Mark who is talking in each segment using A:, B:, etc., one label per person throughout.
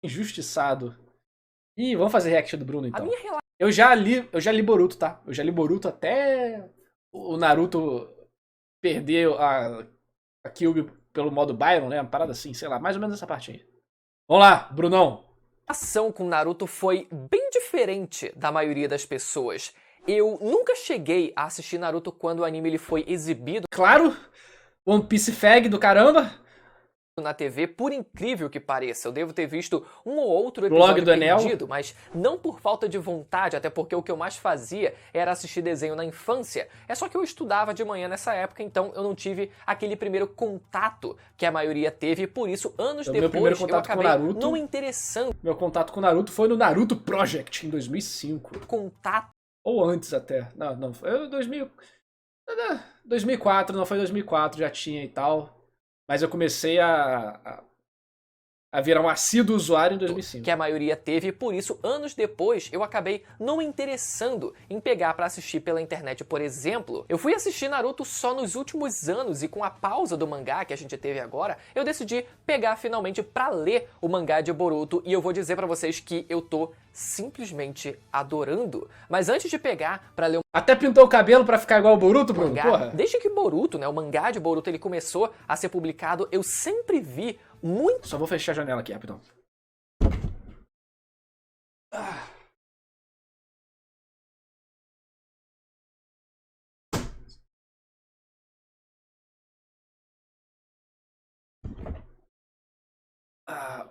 A: Injustiçado. Ih, vamos fazer react do Bruno
B: A
A: então.
B: minha relação
A: Eu já li Boruto, tá? Eu já li Boruto até o Naruto perder a Kyuubi pelo modo Byron, né? Uma parada assim, sei lá, mais ou menos essa parte aí. Vamos lá, Brunão.
B: com Naruto foi bem diferente da maioria das pessoas. Eu nunca cheguei a assistir Naruto quando o anime ele foi exibido
A: Claro, One Piece Fag do caramba.
B: na TV, por incrível que pareça. Eu devo ter visto um ou outro
A: Blog
B: episódio
A: do Enel.
B: perdido, mas não por falta de vontade, até porque o que eu mais fazia era assistir desenho na infância. É só que eu estudava de manhã nessa época, então eu não tive aquele primeiro contato que a maioria teve, e por isso, anos
A: Então, meu primeiro
B: depois, eu
A: contato com
B: acabei
A: Naruto-
B: não me interessando
A: Meu contato com o Naruto foi no Naruto Project em 2005.
B: contato
A: Ou antes até. Não, foi 2004, não foi 2004, já tinha e tal. Mas eu comecei a virar um assíduo usuário em 2005.
B: que a maioria teve, e por isso, anos depois, eu acabei não me interessando em pegar pra assistir pela internet, por exemplo. Eu fui assistir Naruto só nos últimos anos, e com a pausa do mangá que a gente teve agora, eu decidi pegar finalmente pra ler o mangá de Boruto, e eu vou dizer pra vocês que eu tô simplesmente adorando. Mas antes de pegar pra ler o
A: Até pintou o cabelo pra ficar igual o Boruto, Bruno?
B: mangá,
A: Porra.
B: desde que Boruto, né, o mangá de Boruto, ele começou a ser publicado, eu sempre vi muito
A: Só vou fechar a janela aqui, rapidão.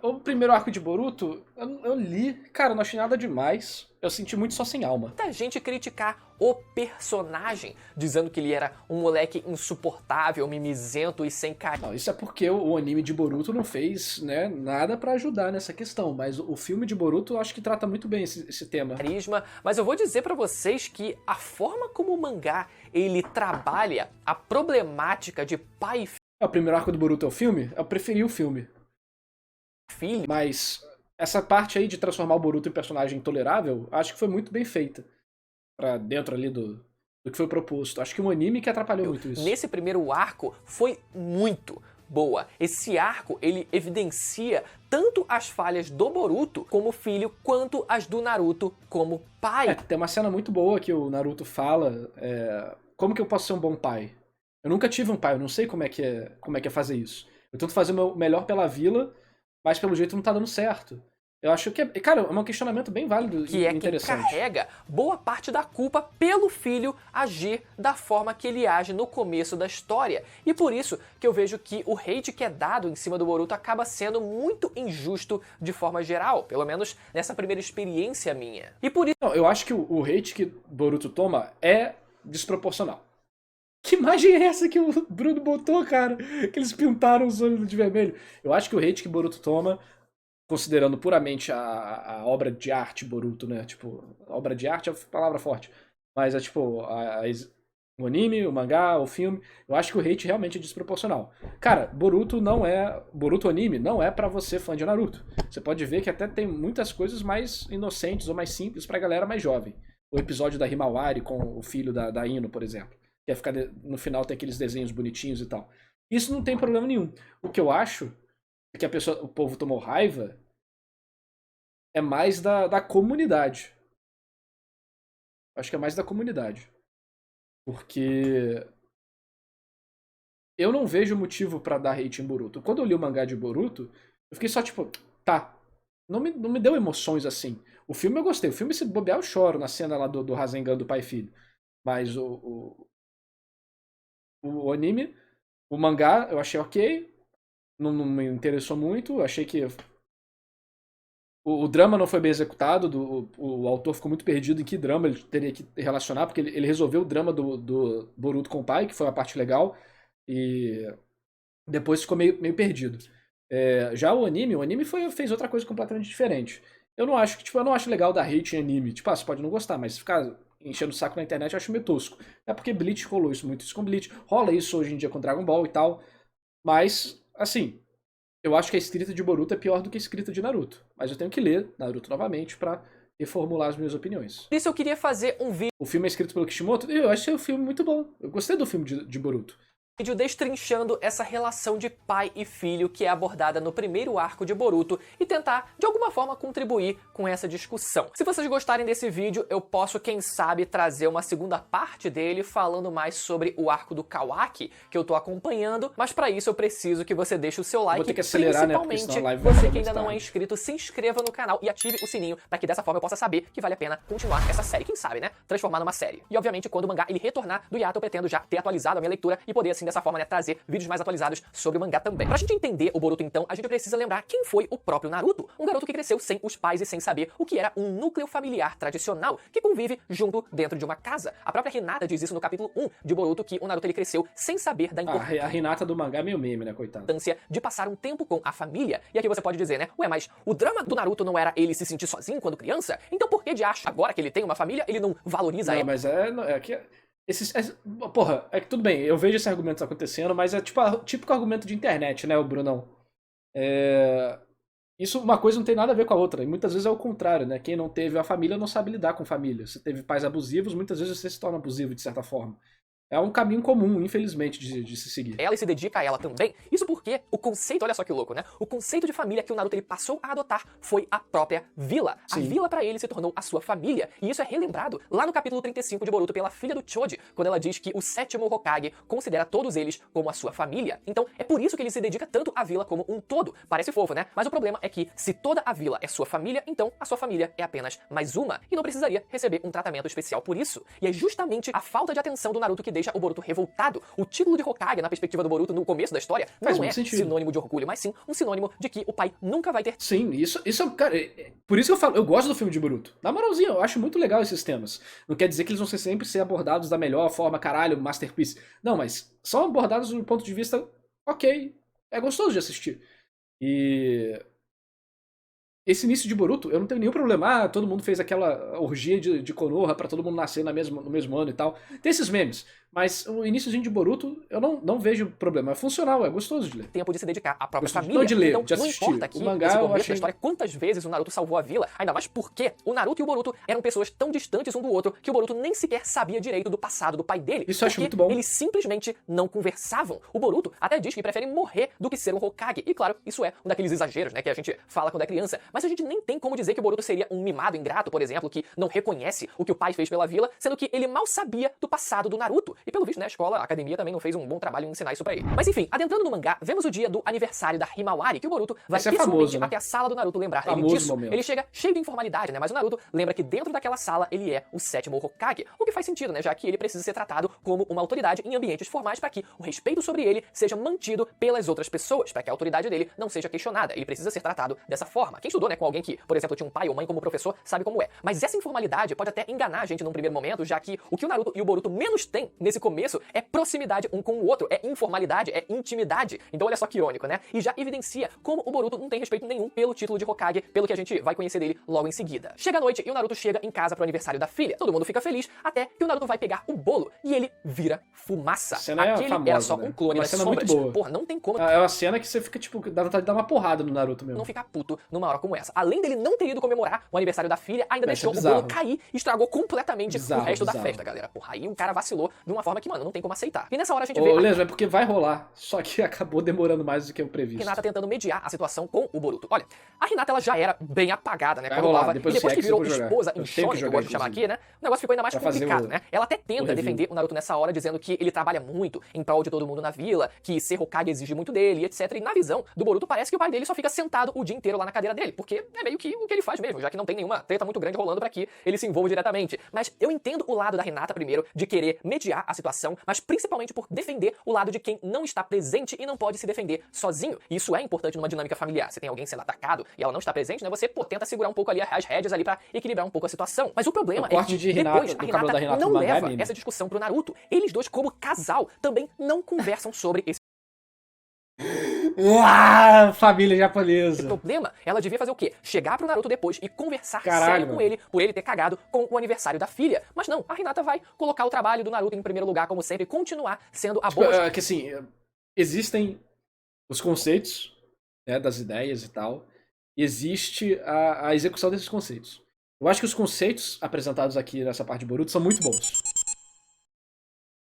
A: O primeiro arco de Boruto, eu li, cara, não achei nada demais. Eu senti muito só sem alma.
B: muita gente criticar o personagem, dizendo que ele era um moleque insuportável, mimizento e sem
A: Não, isso é porque o anime de Boruto não fez, né, nada pra ajudar nessa questão. Mas o filme de Boruto eu acho que trata muito bem esse tema.
B: carisma, mas eu vou dizer pra vocês que a forma como o mangá ele trabalha a problemática de pai e
A: O primeiro arco do Boruto é o filme? Eu preferi o filme.
B: filho,
A: Mas essa parte aí de transformar o Boruto em personagem intolerável, acho que foi muito bem feita. Pra dentro ali do que foi proposto. Acho que um anime que atrapalhou muito isso.
B: nesse primeiro arco foi muito boa. Esse arco ele evidencia tanto as falhas do Boruto como filho, quanto as do Naruto como pai.
A: Tem uma cena muito boa que o Naruto fala, como que eu posso ser um bom pai? Eu nunca tive um pai, eu não sei como é que é fazer isso. Eu tento fazer o meu melhor pela vila, mas pelo jeito não tá dando certo. Eu acho que cara, é um questionamento bem válido
B: Que
A: e
B: é quem
A: interessante.
B: carrega boa parte da culpa pelo filho agir da forma que ele age no começo da história. E por isso que eu vejo que o hate que é dado em cima do Boruto acaba sendo muito injusto de forma geral, pelo menos nessa primeira experiência minha. E por isso
A: Não, eu acho que o hate que Boruto toma é desproporcional. Que imagem é essa que o Bruno botou, cara? Que eles pintaram os olhos de vermelho. Eu acho que o hate que Boruto toma, considerando puramente a obra de arte Boruto, né? Tipo, a obra de arte é a palavra forte. Mas é tipo, o anime, o mangá, o filme. Eu acho que o hate realmente é desproporcional. Cara, Boruto não é. Boruto anime não é pra você fã de Naruto. Você pode ver que até tem muitas coisas mais inocentes ou mais simples pra galera mais jovem. O episódio da Himawari com o filho da Ino, por exemplo. Que é ficar no final tem aqueles desenhos bonitinhos e tal. Isso não tem problema nenhum. O que eu acho é que o povo tomou raiva é mais da comunidade. Acho que é mais da comunidade. Porque eu não vejo motivo pra dar hate em Boruto. Quando eu li o mangá de Boruto, eu fiquei só tipo, tá. Não me deu emoções assim. O filme eu gostei. O filme, se bobear, eu choro na cena lá do Rasengan do pai e filho. Mas o anime, o mangá, eu achei ok. Não me interessou muito. Achei que o drama não foi bem executado. O autor ficou muito perdido em que drama ele teria que relacionar, porque ele resolveu o drama do Boruto com o pai, que foi a parte legal, e depois ficou meio perdido. Já o anime fez outra coisa completamente diferente. Eu não acho que, tipo, eu não acho legal dar hate em anime. Tipo, você pode não gostar, mas ficar enchendo o saco na internet eu acho meio tosco. É porque Bleach rolou muito isso com Bleach, rola isso hoje em dia com Dragon Ball e tal. Mas, assim, eu acho que a escrita de Boruto é pior do que a escrita de Naruto. Mas eu tenho que ler Naruto novamente pra reformular as minhas opiniões.
B: Por isso eu queria fazer um vídeo
A: O filme é escrito pelo Kishimoto e eu achei o filme muito bom. Eu gostei do filme de Boruto.
B: vídeo destrinchando essa relação de pai e filho que é abordada no primeiro arco de Boruto e tentar, de alguma forma, contribuir com essa discussão. Se vocês gostarem desse vídeo, eu posso, quem sabe, trazer uma segunda parte dele falando mais sobre o arco do Kawaki, que eu tô acompanhando, mas pra isso eu preciso que você deixe o seu like.
A: Vou ter que acelerar, né? Porque
B: Principalmente,
A: senão a live vai
B: você
A: ficar
B: que
A: muito
B: ainda não é
A: tarde.
B: inscrito, se inscreva no canal e ative o sininho pra que dessa forma eu possa saber que vale a pena continuar essa série. Quem sabe, né? Transformar numa série. E, obviamente, quando o mangá ele retornar do hiato, eu pretendo já ter atualizado a minha leitura e poder, assim, dessa forma, né, trazer vídeos mais atualizados sobre o mangá também. Pra gente entender o Boruto, então, a gente precisa lembrar quem foi o próprio Naruto. Um garoto que cresceu sem os pais e sem saber o que era um núcleo familiar tradicional que convive junto dentro de uma casa. A própria Hinata diz isso no capítulo 1 de Boruto, que o Naruto ele cresceu sem saber da importância
A: A Hinata do mangá é meio meme, né, coitado?
B: de passar um tempo com a família. E aqui você pode dizer, né? Ué, mas o drama do Naruto não era ele se sentir sozinho quando criança? Então por que de acho agora que ele tem uma família, ele não valoriza
A: Não,
B: ela?
A: mas é que... porra, é que tudo bem, eu vejo esse argumento acontecendo, mas é tipo típico argumento de internet, né, o Brunão? Isso, uma coisa não tem nada a ver com a outra, e muitas vezes é o contrário, né? Quem não teve uma família não sabe lidar com família. Se teve pais abusivos, muitas vezes você se torna abusivo, de certa forma. É um caminho comum, infelizmente, de se seguir.
B: Ela e se dedica a ela também. Isso porque o conceito, olha só que louco, né? O conceito de família que o Naruto ele passou a adotar foi a própria vila.
A: Sim.
B: A vila pra ele se tornou a sua família. E isso é relembrado lá no capítulo 35 de Boruto pela filha do Choji, quando ela diz que o sétimo Hokage considera todos eles como a sua família. Então é por isso que ele se dedica tanto à vila como um todo. Parece fofo, né? Mas o problema é que se toda a vila é sua família, então a sua família é apenas mais uma e não precisaria receber um tratamento especial por isso. E é justamente a falta de atenção do Naruto que deixa o Boruto revoltado. O título de Hokage, na perspectiva do Boruto, no começo da história,
A: Faz
B: não é
A: muito sentido.
B: sinônimo de orgulho, mas sim um sinônimo de que o pai nunca vai ter.
A: Sim, isso cara, por isso que eu falo, eu gosto do filme de Boruto. Na moralzinha, eu acho muito legal esses temas. Não quer dizer que eles vão sempre ser abordados da melhor forma, caralho, masterpiece. Não, mas são abordados do ponto de vista, ok, é gostoso de assistir. E esse início de Boruto, eu não tenho nenhum problema. Todo mundo fez aquela orgia de Konoha pra todo mundo nascer no mesmo ano e tal. Tem esses memes. Mas o iníciozinho de Boruto, eu não vejo problema. É funcional, é gostoso de ler.
B: Tempo de se dedicar à própria
A: Gostoso,
B: família.
A: não de ler,
B: então,
A: de assistir.
B: não importa aqui,
A: O mangá,
B: nesse
A: eu
B: começo
A: achei-
B: da história, quantas vezes o Naruto salvou a vila, ainda mais porque o Naruto e o Boruto eram pessoas tão distantes um do outro que o Boruto nem sequer sabia direito do passado do pai dele.
A: Isso eu acho
B: porque
A: muito bom.
B: Eles simplesmente não conversavam. O Boruto até diz que prefere morrer do que ser um Hokage. E claro, isso é um daqueles exageros, né, que a gente fala quando é criança. Mas a gente nem tem como dizer que o Boruto seria um mimado ingrato, por exemplo, que não reconhece o que o pai fez pela vila, sendo que ele mal sabia do passado do Naruto. E pelo visto, né, a escola, a academia também não fez um bom trabalho em ensinar isso pra ele. Mas enfim, adentrando no mangá, vemos o dia do aniversário da Himawari, que o Boruto vai
A: Esse é
B: pessoalmente
A: famoso, né?
B: até a sala do Naruto lembrar ele
A: Famoso
B: disso.
A: momento.
B: Ele chega cheio de informalidade, né? Mas o Naruto lembra que dentro daquela sala ele é o sétimo Hokage, o que faz sentido, né? Já que ele precisa ser tratado como uma autoridade em ambientes formais para que o respeito sobre ele seja mantido pelas outras pessoas, para que a autoridade dele não seja questionada. Ele precisa ser tratado dessa forma. Quem estudou, né, com alguém que, por exemplo, tinha um pai ou mãe como professor, sabe como é. Mas essa informalidade pode até enganar a gente num primeiro momento, já que o Naruto e o Boruto menos têm nesse começo é proximidade um com o outro, é informalidade, é intimidade. Então olha só que irônico, né? E já evidencia como o Boruto não tem respeito nenhum pelo título de Hokage, pelo que a gente vai conhecer dele logo em seguida. Chega a noite e o Naruto chega em casa pro aniversário da filha. Todo mundo fica feliz, até que o Naruto vai pegar o bolo e ele vira fumaça.
A: A cena é
B: Aquele
A: famosa,
B: era só
A: né?
B: um clone
A: Uma
B: das
A: cena muito
B: sombras.
A: boa.
B: Porra, não tem como
A: É uma cena que você fica, tipo, dá vontade de dar uma porrada no Naruto mesmo.
B: não ficar puto numa hora como essa. Além dele não ter ido comemorar o aniversário da filha, ainda
A: Mas
B: deixou
A: isso é
B: o bolo
A: bizarro.
B: cair e estragou completamente
A: Bizarro,
B: o resto da
A: bizarro.
B: festa, galera. Porra, aí o cara vacilou de uma forma que, mano, não tem como aceitar. E nessa hora a gente
A: Ô,
B: vê a
A: Leandro, é porque vai rolar. Só que acabou demorando mais do que o previsto.
B: Hinata tentando mediar a situação com o Boruto. Olha, a Hinata ela já era bem apagada, né?
A: Vai
B: Quando
A: rolar,
B: tava,
A: depois
B: e depois
A: desse
B: que virou
A: Rex eu vou jogar.
B: esposa
A: Eu
B: em
A: tenho que
B: Shonen, que eu
A: jogar,
B: gosto de chamar aqui,
A: inclusive.
B: né? O negócio ficou ainda mais
A: Pra fazer
B: complicado,
A: o-
B: né? Ela até
A: o
B: tenta
A: review.
B: defender o Naruto nessa hora, dizendo que ele trabalha muito em prol de todo mundo na vila, que ser Hokage exige muito dele, etc. E na visão do Boruto parece que o pai dele só fica sentado o dia inteiro lá na cadeira dele, porque é meio que o que ele faz mesmo, já que não tem nenhuma treta muito grande rolando pra que ele se envolva diretamente. Mas eu entendo o lado da Hinata primeiro, de querer mediar a situação, mas principalmente por defender o lado de quem não está presente e não pode se defender sozinho. E isso é importante numa dinâmica familiar. Se tem alguém sendo atacado e ela não está presente, né, você tenta segurar um pouco ali as rédeas ali pra equilibrar um pouco a situação. Mas o problema
A: O corte
B: é que
A: de Hinata-
B: depois
A: do
B: a
A: cabelo da
B: Hinata
A: Hinata
B: não
A: no mangá é
B: leva
A: meme.
B: essa discussão pro Naruto. Eles dois, como casal, também não conversam sobre esse
A: Família japonesa.
B: problema. Ela devia fazer o quê? Chegar pro Naruto depois e conversar
A: Caralho,
B: sério com
A: mano.
B: ele, por ele ter cagado com o aniversário da filha. Mas não, a Hinata vai colocar o trabalho do Naruto em primeiro lugar, como sempre, e continuar sendo a boa
A: Que assim, existem os conceitos, né, das ideias e tal. E existe a execução desses conceitos. Eu acho que os conceitos apresentados aqui nessa parte de Boruto são muito bons.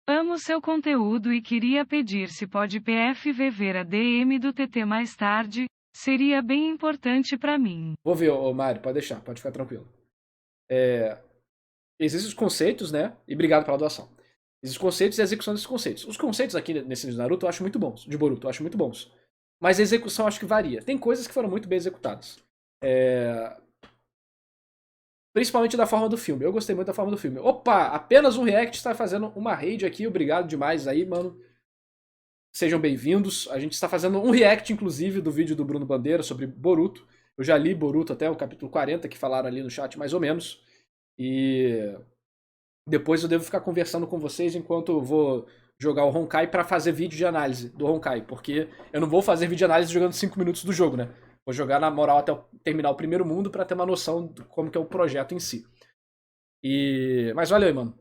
C: Amo seu conteúdo e queria pedir se pode PFV ver a DM do TT mais tarde, seria bem importante pra mim.
A: Vou ver, ô Mário, pode deixar, pode ficar tranquilo. Existem os conceitos, né? E obrigado pela doação. Existem os conceitos e a execução desses conceitos. Os conceitos aqui nesse de Naruto eu acho muito bons, de Boruto eu acho muito bons. Mas a execução eu acho que varia. Tem coisas que foram muito bem executadas. Principalmente da forma do filme. Eu gostei muito da forma do filme. Opa, apenas um react está fazendo uma raid aqui. Obrigado demais aí, mano. Sejam bem-vindos. A gente está fazendo um react, inclusive, do vídeo do Bruno Bandeira sobre Boruto. Eu já li Boruto até o capítulo 40, que falaram ali no chat, mais ou menos. E depois eu devo ficar conversando com vocês enquanto eu vou jogar o Honkai para fazer vídeo de análise do Honkai. Porque eu não vou fazer vídeo de análise jogando 5 minutos do jogo, né? Vou jogar na moral até terminar o primeiro mundo pra ter uma noção de como que é o projeto em si. Mas olha aí, mano.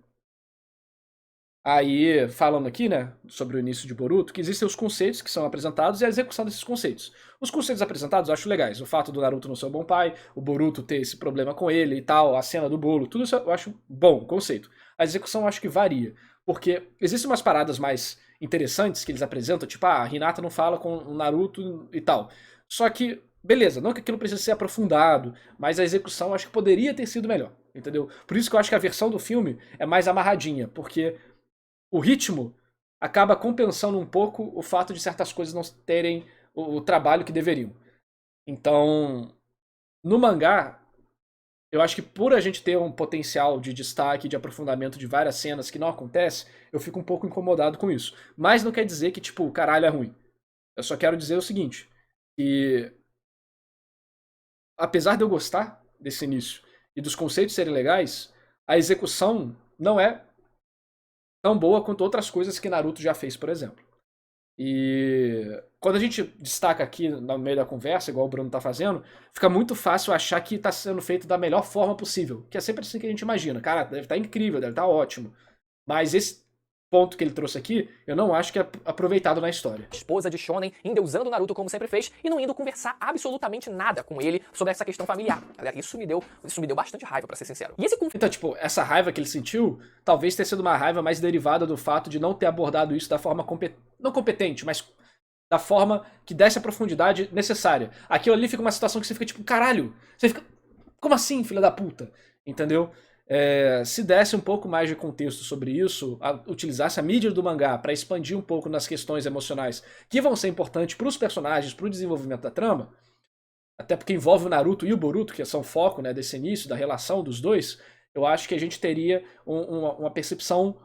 A: Aí, falando aqui, né, sobre o início de Boruto, que existem os conceitos que são apresentados e a execução desses conceitos. Os conceitos apresentados eu acho legais. O fato do Naruto não ser um bom pai, o Boruto ter esse problema com ele e tal, a cena do bolo, tudo isso eu acho bom, conceito. A execução eu acho que varia. Porque existem umas paradas mais interessantes que eles apresentam, tipo, a Hinata não fala com o Naruto e tal. Só que beleza, não que aquilo precise ser aprofundado, mas a execução eu acho que poderia ter sido melhor, entendeu? Por isso que eu acho que a versão do filme é mais amarradinha, porque o ritmo acaba compensando um pouco o fato de certas coisas não terem o trabalho que deveriam. Então, no mangá, eu acho que por a gente ter um potencial de destaque, de aprofundamento de várias cenas que não acontece, eu fico um pouco incomodado com isso. Mas não quer dizer que, tipo, o caralho é ruim. Eu só quero dizer o seguinte, que apesar de eu gostar desse início e dos conceitos serem legais, a execução não é tão boa quanto outras coisas que Naruto já fez, por exemplo. E quando a gente destaca aqui no meio da conversa, igual o Bruno tá fazendo, fica muito fácil achar que tá sendo feito da melhor forma possível, que é sempre assim que a gente imagina. Cara, deve estar incrível, deve estar ótimo. Mas esse ponto que ele trouxe aqui, eu não acho que é aproveitado na história.
B: Esposa de Shonen, endeusando Naruto como sempre fez e não indo conversar absolutamente nada com ele sobre essa questão familiar. Galera, isso me deu bastante raiva, pra ser sincero. E esse
A: Então, tipo, essa raiva que ele sentiu, talvez tenha sido uma raiva mais derivada do fato de não ter abordado isso da forma não competente, mas da forma que desse a profundidade necessária. Aquilo ali fica uma situação que você fica tipo, caralho, você fica, como assim, filha da puta? Entendeu? Se desse um pouco mais de contexto sobre isso, utilizasse a mídia do mangá para expandir um pouco nas questões emocionais que vão ser importantes para os personagens, para o desenvolvimento da trama, até porque envolve o Naruto e o Boruto, que são foco, né, desse início, da relação dos dois, eu acho que a gente teria uma percepção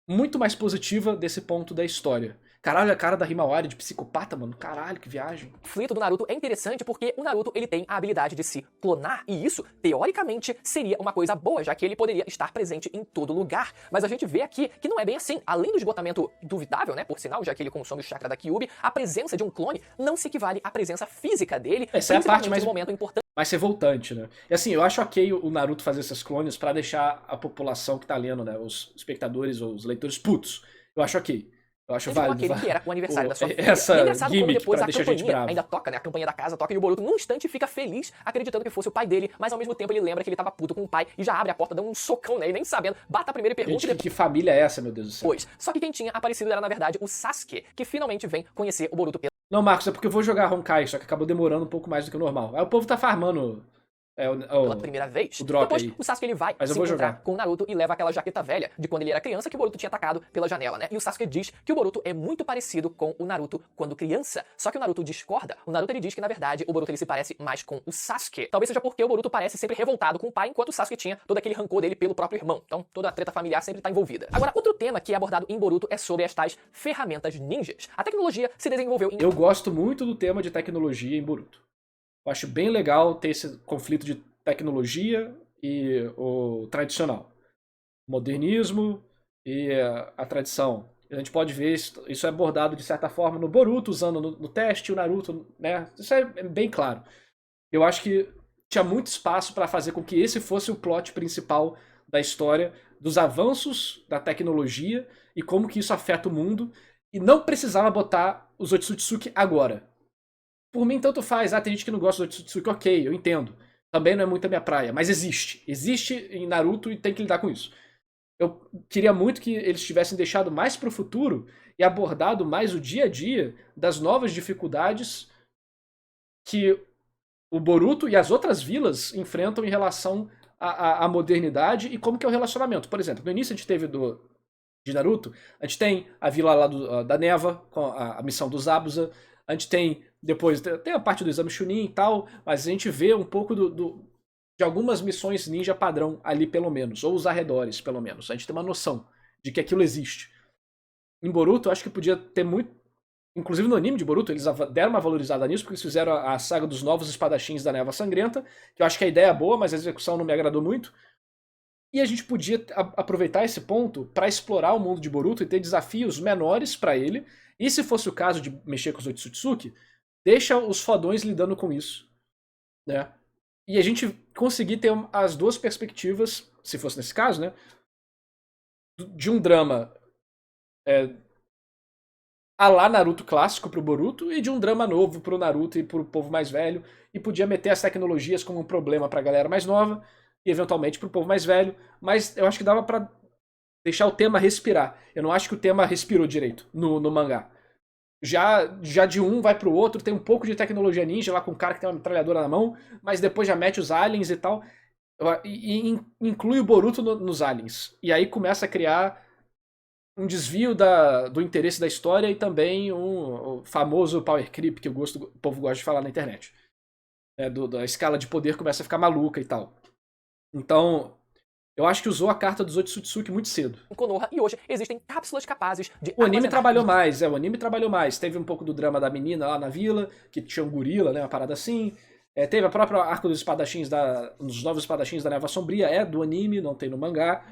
A: muito mais positiva desse ponto da história. Caralho, a cara da Himawari de psicopata, mano. Caralho, que viagem.
B: O conflito do Naruto é interessante porque o Naruto ele tem a habilidade de se clonar e isso, teoricamente, seria uma coisa boa, já que ele poderia estar presente em todo lugar. Mas a gente vê aqui que não é bem assim. Além do esgotamento duvidável, né, por sinal, já que ele consome o chakra da Kyuubi, a presença de um clone não se equivale à presença física dele,
A: Essa é a parte mais
B: no momento importante.
A: Mais revoltante, né? E assim, eu acho ok o Naruto fazer esses clones pra deixar a população que tá lendo, né, os espectadores ou os leitores putos. Eu acho ok. Eu acho válido.
B: Aquele que era o aniversário da sua filha.
A: Essa
B: E é engraçado como
A: gimmick
B: depois
A: pra
B: a
A: deixar a gente
B: campainha
A: bravo.
B: ainda toca, né? A campainha da casa toca e o Boruto num instante fica feliz, acreditando que fosse o pai dele, mas ao mesmo tempo ele lembra que ele tava puto com o pai e já abre a porta, dá um socão nele, nem sabendo, bata primeiro e pergunta
A: Gente, que família é essa, meu Deus do céu?
B: depois. Só que quem tinha aparecido era, na verdade, o Sasuke, que finalmente vem conhecer o Boruto pela
A: Não, Marcos, é porque eu vou jogar Honkai, só que acabou demorando um pouco mais do que o normal. Aí o povo tá farmando
B: primeira vez.
A: o drop
B: Depois,
A: aí.
B: o Sasuke ele vai
A: Mas eu
B: se
A: vou
B: encontrar
A: jogar.
B: com o Naruto e leva aquela jaqueta velha de quando ele era criança que o Boruto tinha atacado pela janela, né? E o Sasuke diz que o Boruto é muito parecido com o Naruto quando criança. Só que o Naruto discorda. O Naruto ele diz que, na verdade, o Boruto ele se parece mais com o Sasuke. Talvez seja porque o Boruto parece sempre revoltado com o pai, enquanto o Sasuke tinha todo aquele rancor dele pelo próprio irmão. Então, toda a treta familiar sempre tá envolvida. Agora, outro tema que é abordado em Boruto é sobre as tais ferramentas ninjas. A tecnologia se desenvolveu em...
A: Eu gosto muito do tema de tecnologia em Boruto. Eu acho bem legal ter esse conflito de tecnologia e o tradicional. O modernismo e a tradição. A gente pode ver isso é abordado de certa forma no Boruto, usando no teste, o Naruto, né? Isso é bem claro. Eu acho que tinha muito espaço para fazer com que esse fosse o plot principal da história, dos avanços da tecnologia e como que isso afeta o mundo, e não precisava botar os Otsutsuki agora. Por mim, tanto faz. Tem gente que não gosta do Otsutsuki, ok, eu entendo. Também não é muito a minha praia, mas existe. Existe em Naruto e tem que lidar com isso. Eu queria muito que eles tivessem deixado mais pro futuro e abordado mais o dia a dia das novas dificuldades que o Boruto e as outras vilas enfrentam em relação à modernidade e como que é o relacionamento. Por exemplo, no início a gente teve de Naruto, a gente tem a vila lá da Neva, com a missão dos Zabuza, a gente tem, depois, tem a parte do exame Chunin e tal, mas a gente vê um pouco de algumas missões ninja padrão ali, pelo menos, ou os arredores, pelo menos. A gente tem uma noção de que aquilo existe. Em Boruto, eu acho que podia ter muito. Inclusive no anime de Boruto, eles deram uma valorizada nisso, porque eles fizeram a saga dos novos espadachins da Névoa Sangrenta, que eu acho que a ideia é boa, mas a execução não me agradou muito. E a gente podia aproveitar esse ponto para explorar o mundo de Boruto e ter desafios menores para ele. E se fosse o caso de mexer com os Otsutsuki, deixa os fodões lidando com isso, né? E a gente conseguir ter as duas perspectivas, se fosse nesse caso, né? De um drama a lá Naruto clássico pro Boruto e de um drama novo pro Naruto e pro povo mais velho. E podia meter as tecnologias como um problema pra galera mais nova e eventualmente pro povo mais velho. Mas eu acho que dava pra deixar o tema respirar. Eu não acho que o tema respirou direito no mangá. Já de um vai pro outro, tem um pouco de tecnologia ninja lá com um cara que tem uma metralhadora na mão, mas depois já mete os aliens e tal. E inclui o Boruto nos aliens. E aí começa a criar um desvio do interesse da história e também o famoso power creep que o povo gosta de falar na internet. Da escala de poder começa a ficar maluca e tal. Então, eu acho que usou a carta dos Otsutsuki muito cedo.
B: Em Konoha, e hoje existem cápsulas capazes de
A: O anime trabalhou mais, o anime trabalhou mais. Teve um pouco do drama da menina lá na vila, que tinha um gorila, né, uma parada assim. Teve a própria arco dos espadachins, dos novos espadachins da Névoa Sombria, do anime, não tem no mangá.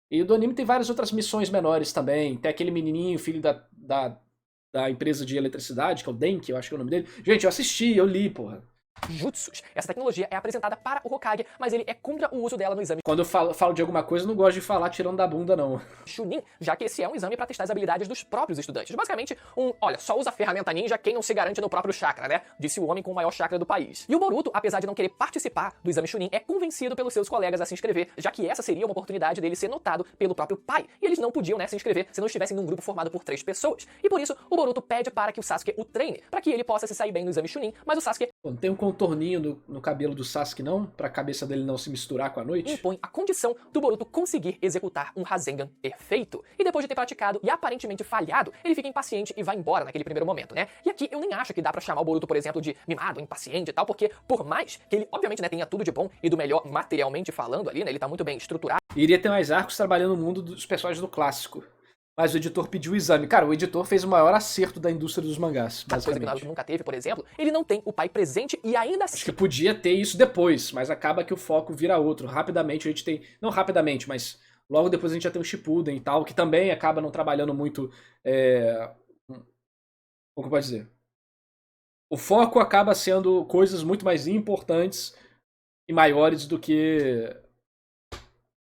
A: E do anime tem várias outras missões menores também. Tem aquele menininho, filho da empresa de eletricidade, que é o Denki, eu acho que é o nome dele. Gente, eu assisti, eu li, porra.
B: Jutsus. Essa tecnologia é apresentada para o Hokage, mas ele é contra o uso dela no exame
A: Quando eu falo de alguma coisa, eu não gosto de falar tirando da bunda, não.
B: Chunin, já que esse é um exame para testar as habilidades dos próprios estudantes. Basicamente, olha, só usa ferramenta ninja quem não se garante no próprio chakra, né? Disse o homem com o maior chakra do país. E o Boruto, apesar de não querer participar do exame Chunin, é convencido pelos seus colegas a se inscrever, já que essa seria uma oportunidade dele ser notado pelo próprio pai. E eles não podiam, né, se inscrever se não estivessem num grupo formado por 3 pessoas. E por isso, o Boruto pede para que o Sasuke o treine, para que ele possa se sair bem no exame Chunin, mas o Sasuke
A: Não tem um contorninho no cabelo do Sasuke, não? Pra cabeça dele não se misturar com a noite?
B: impõe a condição do Boruto conseguir executar um Rasengan perfeito. E depois de ter praticado e aparentemente falhado, ele fica impaciente e vai embora naquele primeiro momento, né? E aqui eu nem acho que dá pra chamar o Boruto, por exemplo, de mimado, impaciente e tal, porque por mais que ele, obviamente, né, tenha tudo de bom e do melhor materialmente falando ali, né, ele tá muito bem estruturado.
A: Iria ter mais arcos trabalhando no mundo dos personagens do clássico. Mas o editor pediu o exame. Cara, o editor fez o maior acerto da indústria dos mangás,
B: Coisa que o
A: basicamente.
B: Naruto nunca teve, por exemplo, ele não tem o pai presente e ainda
A: Acho
B: assim
A: que podia ter isso depois, mas acaba que o foco vira outro. Rapidamente a gente tem... Não rapidamente, mas logo depois a gente já tem o Shippuden e tal, que também acaba não trabalhando muito... Como que eu posso dizer? O foco acaba sendo coisas muito mais importantes e maiores do que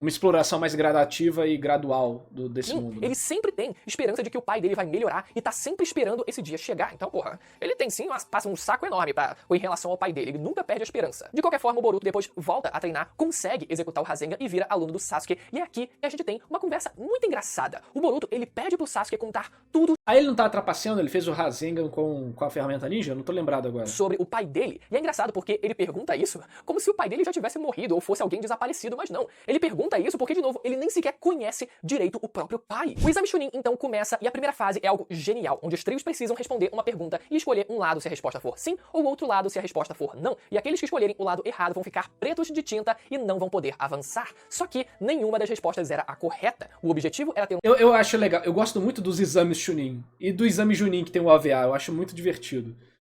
A: uma exploração mais gradativa e gradual desse mundo. Né?
B: ele sempre tem esperança de que o pai dele vai melhorar e tá sempre esperando esse dia chegar. Então, porra, ele tem sim, passa um saco enorme em relação ao pai dele. Ele nunca perde a esperança. De qualquer forma, o Boruto depois volta a treinar, consegue executar o Rasengan e vira aluno do Sasuke. E é aqui que a gente tem uma conversa muito engraçada. O Boruto, ele pede pro Sasuke contar tudo
A: Aí ele não tá trapaceando, ele fez o Rasengan com a ferramenta ninja? Eu não tô lembrado agora.
B: sobre o pai dele. E é engraçado porque ele pergunta isso como se o pai dele já tivesse morrido ou fosse alguém desaparecido, mas não. Ele pergunta isso porque, de novo, ele nem sequer conhece direito o próprio pai. O exame Chunin, então, começa e a primeira fase é algo genial, onde os trios precisam responder uma pergunta e escolher um lado se a resposta for sim ou outro lado se a resposta for não. E aqueles que escolherem o lado errado vão ficar pretos de tinta e não vão poder avançar. Só que nenhuma das respostas era a correta. O objetivo era ter um
A: Eu acho legal, eu gosto muito dos exames Chunin e do exame Junin que tem o OVA, eu acho muito divertido.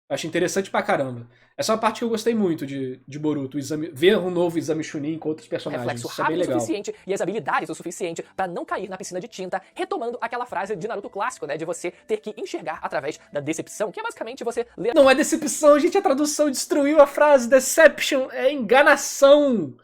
A: Eu acho interessante pra caramba. Essa é uma parte que eu gostei muito de Boruto, ver um novo exame Chunin com outros personagens.
B: reflexo
A: Isso é bem
B: rápido o
A: legal.
B: suficiente e as habilidades o suficiente pra não cair na piscina de tinta, retomando aquela frase de Naruto clássico, né, de você ter que enxergar através da decepção, que é basicamente você ler
A: Não é decepção, gente, a tradução destruiu a frase. Deception é enganação.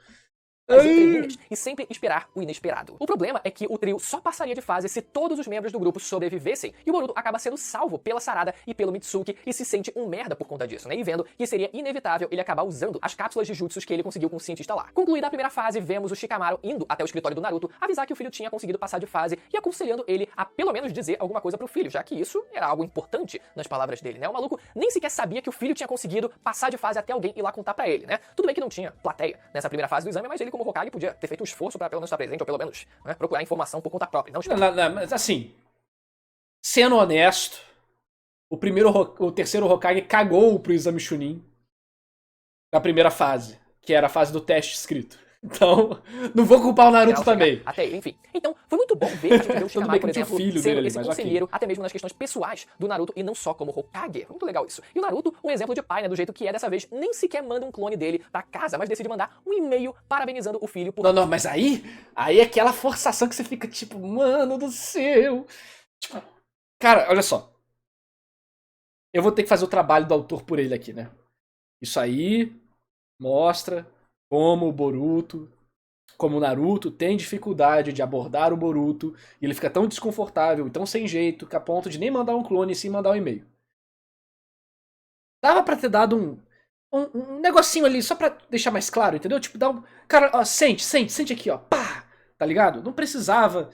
B: as entrelinhas e sempre esperar o inesperado. O problema é que o trio só passaria de fase se todos os membros do grupo sobrevivessem, e o Boruto acaba sendo salvo pela Sarada e pelo Mitsuki e se sente um merda por conta disso, né? E vendo que seria inevitável ele acabar usando as cápsulas de jutsus que ele conseguiu com o cientista lá. Concluída a primeira fase, vemos o Shikamaru indo até o escritório do Naruto avisar que o filho tinha conseguido passar de fase e aconselhando ele a pelo menos dizer alguma coisa pro filho, já que isso era algo importante nas palavras dele, né? O maluco nem sequer sabia que o filho tinha conseguido passar de fase até alguém ir lá contar pra ele, né? Tudo bem que não tinha plateia nessa primeira fase do exame, mas ele como Hokage podia ter feito um esforço pra pelo menos estar presente, ou pelo menos, né, procurar informação por conta própria, não esperar.
A: Mas assim, sendo honesto, o terceiro Hokage cagou pro exame Chunin na primeira fase, que era a fase do teste escrito. Então, não vou culpar o Naruto também.
B: Até ele, enfim. Então, foi muito bom ver a gente ver o Shikamaru, por exemplo,
A: filho
B: sendo
A: dele,
B: esse conselheiro, até mesmo nas questões pessoais do Naruto e não só como Hokage. Muito legal isso. E o Naruto, um exemplo de pai, né, do jeito que é dessa vez, nem sequer manda um clone dele pra casa, mas decide mandar um e-mail parabenizando o filho por...
A: Não, mas aí é aquela forçação que você fica tipo, mano do céu. Tipo, cara, olha só. Eu vou ter que fazer o trabalho do autor por ele aqui, né? Isso aí mostra como o Boruto, como o Naruto tem dificuldade de abordar o Boruto, e ele fica tão desconfortável, tão sem jeito, que a ponto de nem mandar um clone e sim mandar um e-mail. Dava pra ter dado um negocinho ali, só pra deixar mais claro, entendeu? Tipo, dar um... Cara, ó, sente aqui, ó, pá! Tá ligado? Não precisava...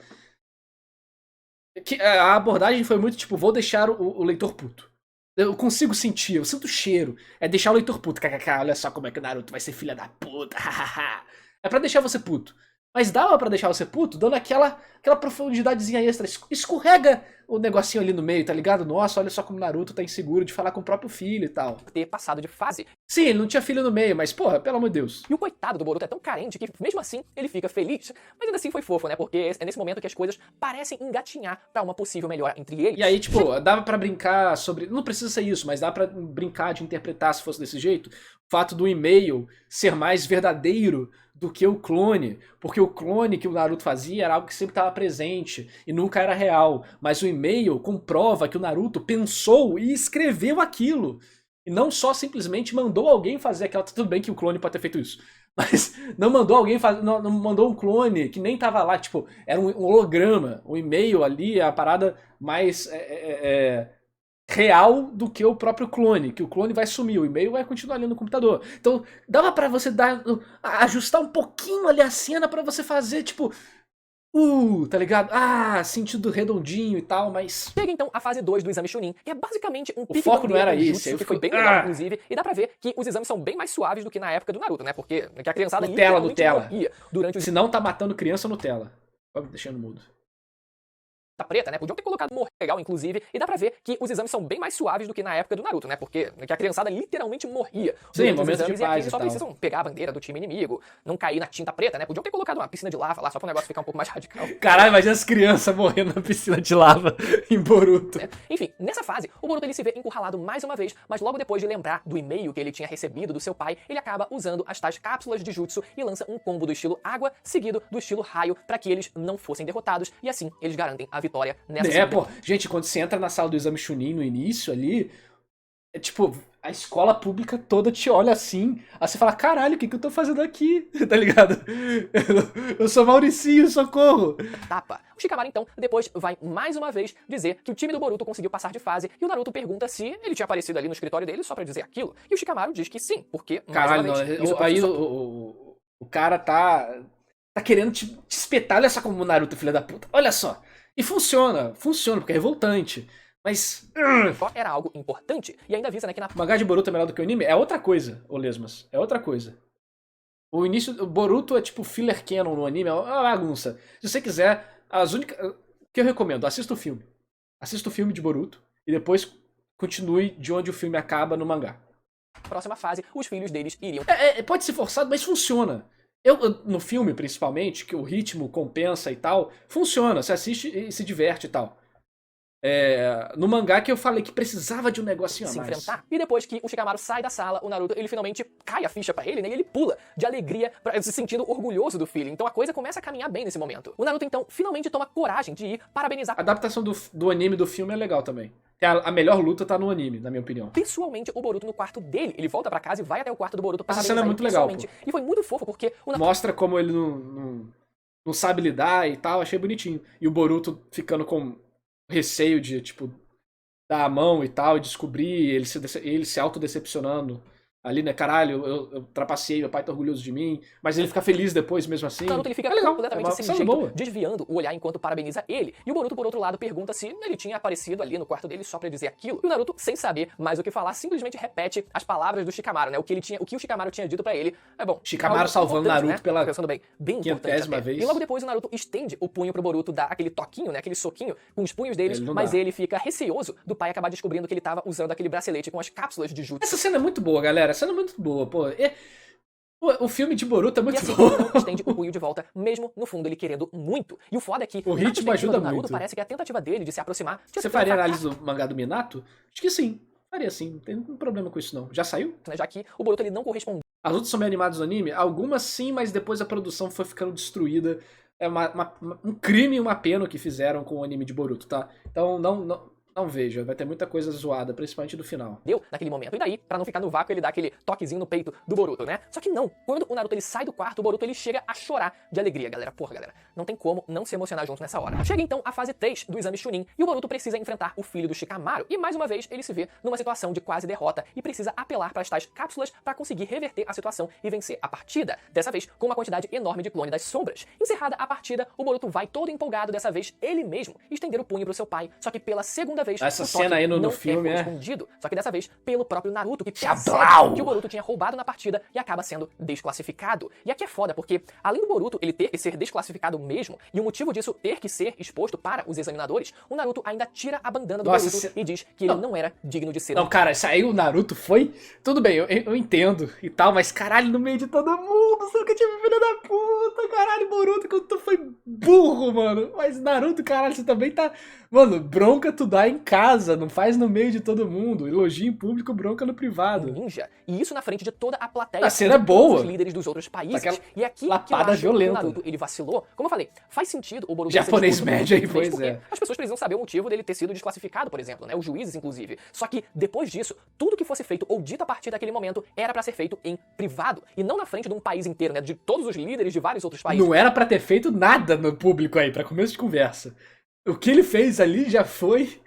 A: A abordagem foi muito tipo, vou deixar o leitor puto. Eu consigo sentir, eu sinto o cheiro. É deixar o leitor puto. KKK, olha só como é que o Naruto vai ser filha da puta. É pra deixar você puto. Mas dava pra deixar você puto dando aquela profundidadezinha extra. Escorrega o negocinho ali no meio, tá ligado? Nossa, olha só como o Naruto tá inseguro de falar com o próprio filho e tal.
B: ter passado de fase.
A: Sim, ele não tinha filho no meio, mas porra, pelo amor de Deus.
B: E o coitado do Boruto é tão carente que mesmo assim ele fica feliz. Mas ainda assim foi fofo, né? Porque é nesse momento que as coisas parecem engatinhar pra uma possível melhora entre eles.
A: E aí, tipo, dava pra brincar sobre... Não precisa ser isso, mas dá pra brincar de interpretar se fosse desse jeito. O fato do e-mail ser mais verdadeiro do que o clone, porque o clone que o Naruto fazia era algo que sempre estava presente e nunca era real, mas o e-mail comprova que o Naruto pensou e escreveu aquilo, e não só simplesmente mandou alguém fazer aquela... Tudo bem que o clone pode ter feito isso, mas não mandou alguém fazer, não mandou um clone que nem tava lá, tipo, era um holograma, o e-mail ali é a parada mais real do que o próprio clone, que o clone vai sumir, o e-mail vai continuar ali no computador. Então, dava pra você ajustar um pouquinho ali a cena pra você fazer, tipo, tá ligado? Sentido redondinho e tal, mas...
B: Chega então a fase 2 do exame Chunin, que é basicamente um
A: o foco não era
B: isso,
A: esse,
B: que foi bem legal, inclusive, e dá pra ver que os exames são bem mais suaves do que na época do Naruto, né? Porque a criançada
A: Nutella.
B: morria durante o...
A: Se não tá matando criança, Nutella. Deixando mudo.
B: Tá preta, né? Podiam ter colocado morrer legal, inclusive, e dá pra ver que os exames são bem mais suaves do que na época do Naruto, né? Porque a criançada literalmente morria.
A: Sim, momentos de
B: e
A: paz
B: aqui só precisam pegar a bandeira do time inimigo, não cair na tinta preta, né? Podiam ter colocado uma piscina de lava lá, só pra o negócio ficar um pouco mais radical.
A: Caralho, imagina as crianças morrendo na piscina de lava em Boruto.
B: Enfim, nessa fase, o Boruto ele se vê encurralado mais uma vez, mas logo depois de lembrar do e-mail que ele tinha recebido do seu pai, ele acaba usando as tais cápsulas de jutsu e lança um combo do estilo água, seguido do estilo raio, pra que eles não fossem derrotados, e assim eles garantem a vitória nessa
A: pô, gente, quando você entra na sala do exame Chunin no início ali, é tipo, a escola pública toda te olha assim, aí você fala, caralho, o que eu tô fazendo aqui? Tá ligado? Eu sou Mauricinho, socorro!
B: Tapa. O Shikamaru, então, depois vai mais uma vez dizer que o time do Boruto conseguiu passar de fase, e o Naruto pergunta se ele tinha aparecido ali no escritório dele só pra dizer aquilo, e o Shikamaru diz que sim, porque...
A: Caralho, não, aí o cara tá querendo te espetar, olha só como o Naruto, filha da puta, olha só! E funciona, porque é revoltante. Mas...
B: era algo importante. E ainda avisa, né, que na...
A: O mangá de Boruto é melhor do que o anime? É outra coisa, ô Lesmas. É outra coisa. O início... O Boruto é tipo filler canon no anime, é uma bagunça. Se você quiser, as únicas... O que eu recomendo? Assista o filme. Assista o filme de Boruto. E depois continue de onde o filme acaba no mangá.
B: Próxima fase, os filhos deles iriam...
A: Pode ser forçado, mas funciona. No filme, principalmente, que o ritmo compensa e tal, funciona, você assiste e se diverte e tal. No mangá que eu falei que precisava de um negocinho a mais.
B: Enfrentar. E depois que o Shikamaru sai da sala, o Naruto, ele finalmente cai a ficha pra ele, né? E ele pula de alegria, se sentindo orgulhoso do filho. Então a coisa começa a caminhar bem nesse momento. O Naruto, então, finalmente toma coragem de ir parabenizar.
A: A adaptação do anime do filme é legal também. Que a melhor luta tá no anime, na minha opinião.
B: pessoalmente o Boruto no quarto dele. Ele volta pra casa e vai até o quarto do Boruto para
A: Essa cena é muito legal, pô.
B: E foi muito fofo, porque o
A: Mostra como ele não sabe lidar e tal, achei bonitinho. E o Boruto ficando com receio de, tipo, dar a mão e tal, e descobrir, ele se autodecepcionando. Ali, né, caralho, eu trapacei, meu pai tá orgulhoso de mim, mas ele fica feliz depois mesmo assim.
B: Naruto ele fica
A: legal,
B: completamente sem
A: cena
B: jeito,
A: boa.
B: desviando o olhar enquanto parabeniza ele. E o Boruto, por outro lado, pergunta se ele tinha aparecido ali no quarto dele só pra dizer aquilo. E o Naruto, sem saber mais o que falar, simplesmente repete as palavras do Shikamaru, né? O que o Shikamaru tinha dito pra ele. É bom.
A: Shikamaru
B: algo
A: salvando
B: importante,
A: Naruto pela
B: pensando bem importante até.
A: vez.
B: E logo depois o Naruto estende o punho pro Boruto, dá aquele toquinho, né? Aquele soquinho com os punhos deles, mas ele fica receoso do pai acabar descobrindo que ele tava usando aquele bracelete com as cápsulas de jutsu.
A: Essa cena é muito boa, galera. Essa cena é muito boa. Pô, o filme de Boruto é muito
B: assim,
A: bom.
B: Ele não estende o punho de volta, mesmo no fundo ele querendo muito. E o foda é que
A: o ritmo ajuda
B: do Naruto
A: muito.
B: parece que a tentativa dele de se aproximar...
A: Você faria análise do mangá do Minato? Acho que sim. Faria sim. Não tem nenhum problema com isso não. Já saiu?
B: Já que o Boruto ele não corresponde.
A: As lutas são bem animadas no anime? Algumas sim, mas depois a produção foi ficando destruída. É um crime e uma pena o que fizeram com o anime de Boruto, tá? Então não veja, vai ter muita coisa zoada, principalmente do final.
B: Deu naquele momento. E daí, pra não ficar no vácuo, ele dá aquele toquezinho no peito do Boruto, né? Só que não. Quando o Naruto ele sai do quarto, o Boruto ele chega a chorar de alegria, galera. Porra, galera. Não tem como não se emocionar junto nessa hora. Chega então a fase 3 do exame Chunin e o Boruto precisa enfrentar o filho do Shikamaru. E mais uma vez, ele se vê numa situação de quase derrota e precisa apelar para as tais cápsulas para conseguir reverter a situação e vencer a partida. Dessa vez, com uma quantidade enorme de clone das sombras. Encerrada a partida, o Boruto vai todo empolgado dessa vez, ele mesmo, estender o punho pro seu pai. Só que pela segunda vez,
A: essa cena aí no filme
B: é correspondido. Só que dessa vez, pelo próprio Naruto, que percebe que o Boruto tinha roubado na partida e acaba sendo desclassificado. E aqui é foda, porque além do Boruto ele ter que ser desclassificado mesmo, e o motivo disso ter que ser exposto para os examinadores, o Naruto ainda tira a bandana do Boruto e diz que ele não era digno de ser.
A: Não, cara, isso aí o Naruto foi... Tudo bem, eu entendo e tal, mas caralho, no meio de todo mundo, só que eu tive filho da puta, caralho, Boruto, que tu foi burro, mano. Mas Naruto, caralho, você também tá... Mano, bronca tu dá em casa, não faz no meio de todo mundo. Elogio em público, bronca no privado.
B: Ninja. E isso na frente de toda a plateia.
A: A cena é boa.
B: Os líderes dos outros países.
A: Aquela
B: e aqui
A: lapada
B: que eu acho
A: violenta.
B: que o Naruto ele vacilou. Como eu falei, faz sentido o Boruto
A: Japonês
B: ser
A: médio aí,
B: porque
A: pois é.
B: as pessoas precisam saber o motivo dele ter sido desclassificado, por exemplo, né? Os juízes, inclusive. Só que, depois disso, tudo que fosse feito ou dito a partir daquele momento era pra ser feito em privado. E não na frente de um país inteiro, né? De todos os líderes de vários outros países.
A: Não era pra ter feito nada no público aí, pra começo de conversa. O que ele fez ali já foi...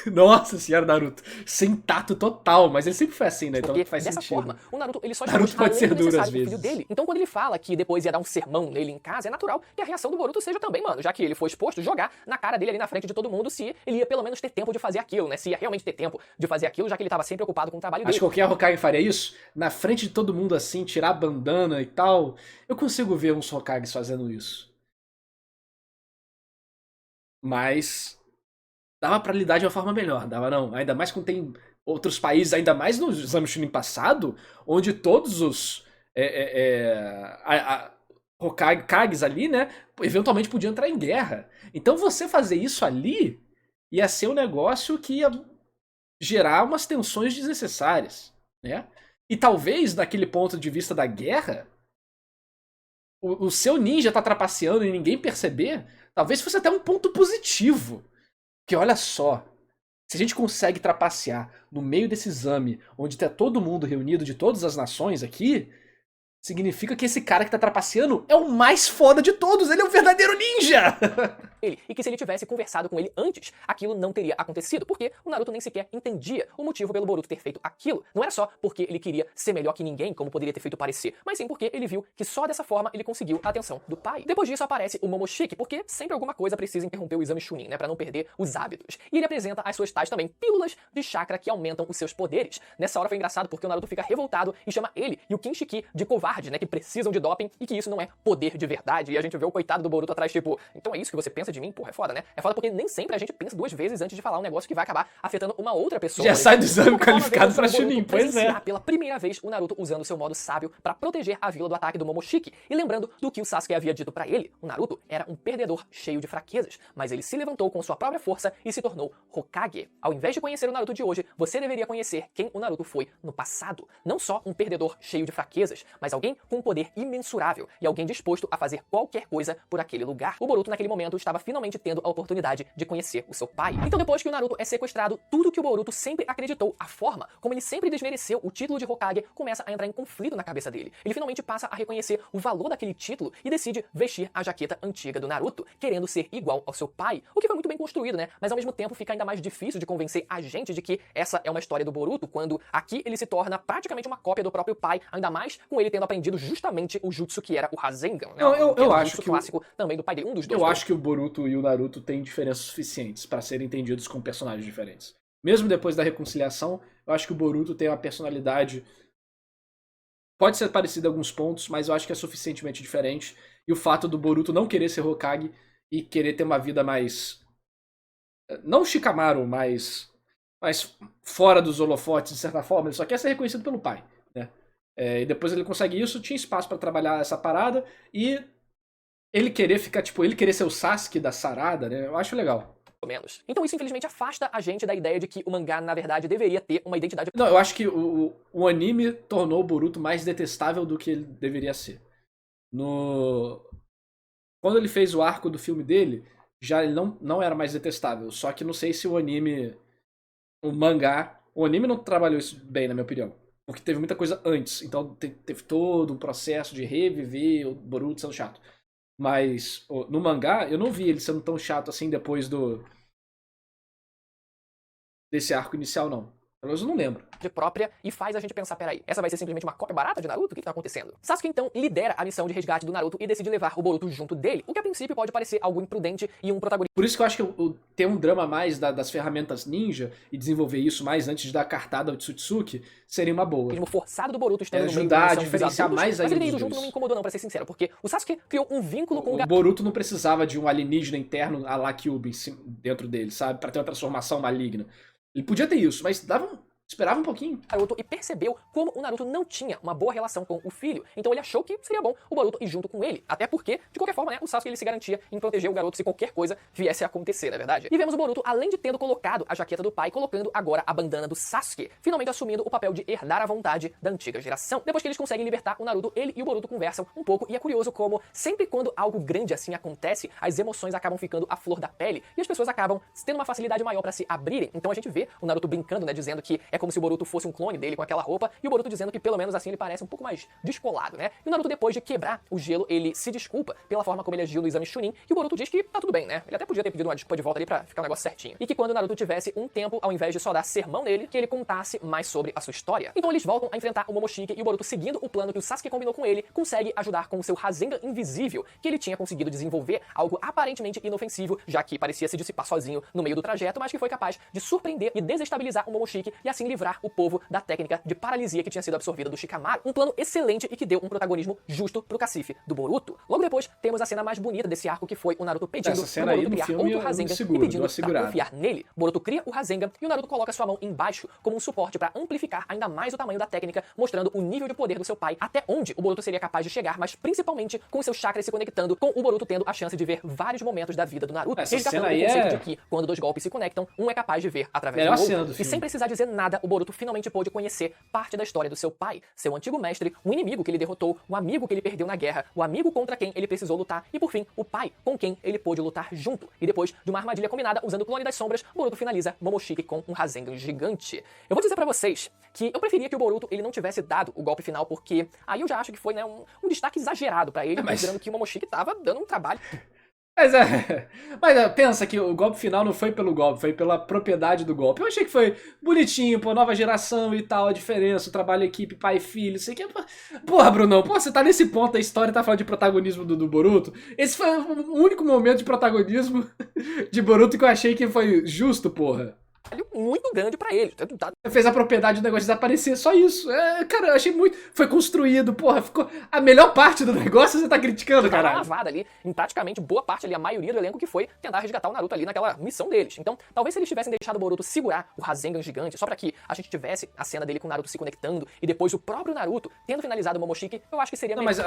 A: Nossa senhora, Naruto. Sem tato total, mas ele sempre foi assim, né? Então
B: porque
A: faz
B: dessa
A: sentido.
B: forma, o Naruto ele só
A: Naruto pode ser duro às
B: filho
A: vezes.
B: dele. Então quando ele fala que depois ia dar um sermão nele em casa, é natural que a reação do Boruto seja também, mano, já que ele foi exposto, jogar na cara dele ali na frente de todo mundo se ele ia pelo menos ter tempo de fazer aquilo, né? Se ia realmente ter tempo de fazer aquilo, já que ele tava sempre ocupado com o trabalho dele.
A: Acho que qualquer Hokage faria isso? Na frente de todo mundo assim, tirar a bandana e tal. Eu consigo ver uns Hokages fazendo isso. Mas... dava pra lidar de uma forma melhor, dava não. Ainda mais quando tem outros países, ainda mais no exame Chunin passado, onde todos os Hokages ali, né, eventualmente podiam entrar em guerra. Então você fazer isso ali ia ser um negócio que ia gerar umas tensões desnecessárias, né? E talvez, naquele ponto de vista da guerra, o seu ninja tá trapaceando e ninguém perceber, talvez fosse até um ponto positivo. Porque olha só, se a gente consegue trapacear no meio desse exame, onde tá todo mundo reunido de todas as nações aqui, significa que esse cara que tá trapaceando é o mais foda de todos, ele é o verdadeiro ninja!
B: E que se ele tivesse conversado com ele antes, aquilo não teria acontecido, porque o Naruto nem sequer entendia o motivo pelo Boruto ter feito aquilo. Não era só porque ele queria ser melhor que ninguém, como poderia ter feito parecer, mas sim porque ele viu que só dessa forma ele conseguiu a atenção do pai. Depois disso aparece o Momoshiki, porque sempre alguma coisa precisa interromper o exame Chunin, né, pra não perder os hábitos. E ele apresenta as suas tais também pílulas de chakra que aumentam os seus poderes. Nessa hora foi engraçado porque o Naruto fica revoltado e chama ele e o Kinshiki de covarde, né, que precisam de doping e que isso não é poder de verdade. E a gente vê o coitado do Boruto atrás, tipo, então é isso que você pensa de mim? Porra, é foda, né? É foda porque nem sempre a gente pensa duas vezes antes de falar um negócio que vai acabar afetando uma outra pessoa.
A: Já sai do exame qualificado pra Chunin, pois é.
B: Pela primeira vez, o Naruto usando seu modo sábio pra proteger a vila do ataque do Momoshiki. E lembrando do que o Sasuke havia dito pra ele, o Naruto era um perdedor cheio de fraquezas, mas ele se levantou com sua própria força e se tornou Hokage. Ao invés de conhecer o Naruto de hoje, você deveria conhecer quem o Naruto foi no passado. Não só um perdedor cheio de fraquezas, mas alguém com um poder imensurável e alguém disposto a fazer qualquer coisa por aquele lugar. O Boruto naquele momento estava estava finalmente tendo a oportunidade de conhecer o seu pai. Então depois que o Naruto é sequestrado, tudo que o Boruto sempre acreditou, a forma como ele sempre desmereceu o título de Hokage, começa a entrar em conflito na cabeça dele. Ele finalmente passa a reconhecer o valor daquele título e decide vestir a jaqueta antiga do Naruto, querendo ser igual ao seu pai, o que foi muito bem construído, né? Mas ao mesmo tempo fica ainda mais difícil de convencer a gente de que essa é uma história do Boruto, quando aqui ele se torna praticamente uma cópia do próprio pai, ainda mais com ele tendo aprendido justamente o jutsu que era o Rasengan, né?
A: Não,
B: Que era
A: eu
B: o
A: acho
B: jutsu
A: que
B: clássico também do pai dele, um dos dois.
A: Eu acho que o Boruto e o Naruto têm diferenças suficientes pra serem entendidos como personagens diferentes. Mesmo depois da reconciliação, eu acho que o Boruto tem uma personalidade. Pode ser parecida em alguns pontos, mas eu acho que é suficientemente diferente. E o fato do Boruto não querer ser Hokage e querer ter uma vida mais. Não Shikamaru, mas fora dos holofotes, de certa forma. Ele só quer ser reconhecido pelo pai, né? E depois ele consegue isso, tinha espaço pra trabalhar essa parada e ele querer ficar, tipo, ele querer ser o Sasuke da Sarada, né? Eu acho legal.
B: Menos. Então isso infelizmente afasta a gente da ideia de que o mangá na verdade deveria ter uma identidade.
A: Não, eu acho que o anime tornou o Boruto mais detestável do que ele deveria ser. Quando ele fez o arco do filme dele, já ele não era mais detestável. Só que não sei se o anime não trabalhou isso bem, na minha opinião. Porque teve muita coisa antes. Então teve todo um processo de reviver o Boruto sendo chato. Mas no mangá, eu não vi ele sendo tão chato assim depois desse arco inicial, não. Pelo menos eu não lembro.
B: Própria e faz a gente pensar, peraí, essa vai ser simplesmente uma cópia barata de Naruto? O que tá acontecendo? Sasuke então lidera a missão de resgate do Naruto e decide levar o Boruto junto dele, o que a princípio pode parecer algo imprudente e um protagonista.
A: Por isso que eu acho que ter um drama mais das ferramentas ninja e desenvolver isso mais antes de dar a cartada ao Tsutsuki seria uma boa.
B: O forçado do Boruto estando no meio
A: ajudar a
B: da
A: diferenciar mais ainda.
B: Mas ele ter ido junto não me incomodou não, pra ser sincero, porque o Sasuke criou um vínculo com
A: o Boruto não precisava de um alienígena interno a la Kyuubi dentro dele, sabe? Pra ter uma transformação maligna. Ele podia ter isso, mas esperava um pouquinho.
B: Naruto e percebeu como o Naruto não tinha uma boa relação com o filho. Então ele achou que seria bom o Boruto ir junto com ele. Até porque, de qualquer forma, né, o Sasuke ele se garantia em proteger o garoto se qualquer coisa viesse a acontecer, não é verdade? E vemos o Boruto, além de tendo colocado a jaqueta do pai, colocando agora a bandana do Sasuke, finalmente assumindo o papel de herdar a vontade da antiga geração. Depois que eles conseguem libertar o Naruto, ele e o Boruto conversam um pouco, e é curioso como sempre quando algo grande assim acontece, as emoções acabam ficando à flor da pele, e as pessoas acabam tendo uma facilidade maior pra se abrirem. Então a gente vê o Naruto brincando, né, dizendo que é como se o Boruto fosse um clone dele com aquela roupa, e o Boruto dizendo que pelo menos assim ele parece um pouco mais descolado, né? E o Naruto, depois de quebrar o gelo, ele se desculpa pela forma como ele agiu no exame Chunin, e o Boruto diz que tá tudo bem, né? Ele até podia ter pedido uma desculpa de volta ali pra ficar um negócio certinho. E que quando o Naruto tivesse um tempo, ao invés de só dar sermão nele, que ele contasse mais sobre a sua história. Então eles voltam a enfrentar o Momoshiki, e o Boruto, seguindo o plano que o Sasuke combinou com ele, consegue ajudar com o seu Rasengan invisível, que ele tinha conseguido desenvolver, algo aparentemente inofensivo, já que parecia se dissipar sozinho no meio do trajeto, mas que foi capaz de surpreender e desestabilizar o Momoshiki, e assim livrar o povo da técnica de paralisia que tinha sido absorvida do Shikamaru. Um plano excelente e que deu um protagonismo justo pro cacife do Boruto. Logo depois, temos a cena mais bonita desse arco, que foi o Naruto pedindo pro Boruto criar outro Rasengan e pedindo pra confiar nele. Boruto cria o Rasengan e o Naruto coloca sua mão embaixo como um suporte pra amplificar ainda mais o tamanho da técnica, mostrando o nível de poder do seu pai, até onde o Boruto seria capaz de chegar, mas principalmente com os seus chakras se conectando, com o Boruto tendo a chance de ver vários momentos da vida do Naruto, resgatando o conceito de que, quando dois golpes se conectam, um é capaz de ver através do outro. E sem precisar dizer nada, o Boruto finalmente pôde conhecer parte da história do seu pai, seu antigo mestre, um inimigo que ele derrotou, um amigo que ele perdeu na guerra, o amigo contra quem ele precisou lutar e, por fim, o pai com quem ele pôde lutar junto. E depois de uma armadilha combinada usando o clone das sombras, Boruto finaliza Momoshiki com um Rasengan gigante. Eu vou dizer pra vocês que eu preferia que o Boruto ele não tivesse dado o golpe final, porque aí eu já acho que foi, né, um destaque exagerado pra ele, considerando que o Momoshiki tava dando um trabalho.
A: Mas pensa que o golpe final não foi pelo golpe, foi pela propriedade do golpe. Eu achei que foi bonitinho, pô, nova geração e tal, a diferença, o trabalho, equipe, pai e filho, isso aqui. Porra, Brunão, pô, você tá nesse ponto da história e tá falando de protagonismo do Boruto? Esse foi o único momento de protagonismo de Boruto que eu achei que foi justo, porra.
B: Muito grande pra ele.
A: Fez a propriedade do negócio desaparecer, só isso. Cara, eu achei muito. Foi construído, porra, ficou. A melhor parte do negócio você tá criticando, cara.
B: Lavada ali, em praticamente boa parte ali, a maioria do elenco, que foi tentar resgatar o Naruto ali naquela missão deles. Então, talvez se eles tivessem deixado o Boruto segurar o Rasengan gigante, só pra que a gente tivesse a cena dele com o Naruto se conectando e depois o próprio Naruto tendo finalizado o Momoshiki, eu acho que seria melhor.
A: Mas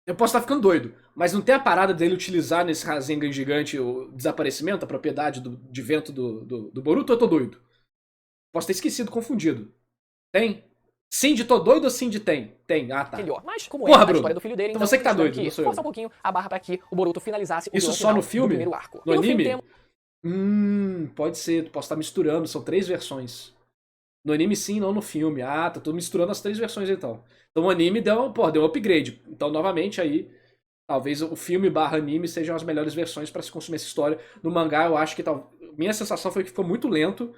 A: eu posso estar ficando doido, mas não tem a parada dele utilizar nesse Rasengan gigante o desaparecimento, a propriedade de vento do Boruto, ou eu tô doido? Posso ter esquecido, confundido. Tem? Cindy, tô doido ou Cindy tem? Tem, ah tá.
B: melhor. Mas, como
A: Porra,
B: é a
A: Bruno.
B: história do filho dele,
A: Então você que tá
B: eles tiveram
A: doido, não sou eu.
B: forçar um pouquinho a barra pra que o Boruto finalizasse o
A: Isso
B: vilão
A: só
B: final
A: no
B: do
A: filme?
B: primeiro arco.
A: No
B: E no fim
A: anime?
B: temos
A: Pode ser, posso estar misturando, são 3 versões. No anime sim, não no filme. Ah, tô misturando as 3 versões então. Então o anime deu um upgrade. Então, novamente, aí, talvez o filme barra anime sejam as melhores versões pra se consumir essa história. No mangá, eu acho que minha sensação foi que ficou muito lento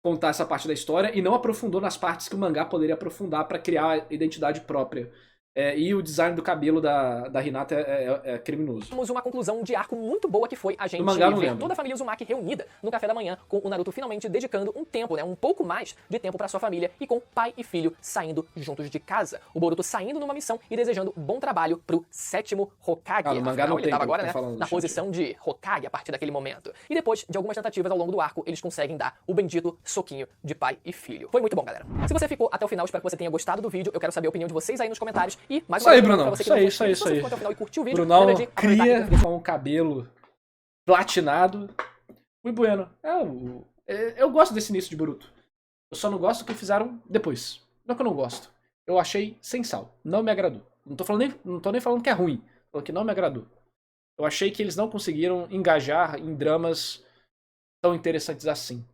A: contar essa parte da história e não aprofundou nas partes que o mangá poderia aprofundar pra criar a identidade própria. E o design do cabelo da Hinata é criminoso.
B: uma conclusão de arco muito boa que foi a gente
A: mangá, não
B: ver
A: lembro.
B: toda a família Uzumaki reunida no café da manhã, com o Naruto finalmente dedicando um tempo, né, um pouco mais de tempo pra sua família e com pai e filho saindo juntos de casa. O Boruto saindo numa missão e desejando bom trabalho pro 7º Hokage.
A: No mangá
B: Afinal,
A: não
B: ele
A: tem
B: tava
A: como
B: agora,
A: tá
B: né,
A: falando,
B: na
A: gente.
B: posição de Hokage a partir daquele momento. E depois de algumas tentativas ao longo do arco, eles conseguem dar o bendito soquinho de pai e filho. Foi muito bom, galera. Se você ficou até o final, espero que você tenha gostado do vídeo. Eu quero saber a opinião de vocês aí nos comentários. E mais
A: Isso aí,
B: vez,
A: Brunão.
B: pra você que não
A: Isso
B: foi
A: aí,
B: inscrito, se você
A: isso aí.
B: ficou até o final e curtiu o vídeo,
A: Brunão
B: lembra de aproveitar e
A: cria com o cabelo platinado. Muito bueno. Eu gosto desse início de Boruto. Eu só não gosto do que fizeram depois. Não é que eu não gosto. Eu achei sem sal. Não me agradou. Não tô nem falando que é ruim. Tô falando que não me agradou. Eu achei que eles não conseguiram engajar em dramas tão interessantes assim.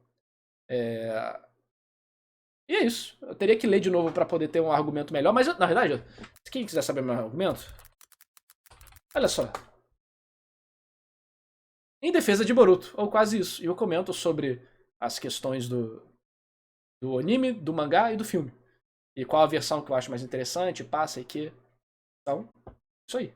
A: E é isso. Eu teria que ler de novo pra poder ter um argumento melhor. Mas, na verdade, se quem quiser saber meu argumento, olha só. Em defesa de Boruto, ou quase isso. E eu comento sobre as questões do anime, do mangá e do filme. E qual a versão que eu acho mais interessante, passa e que. Então, isso aí.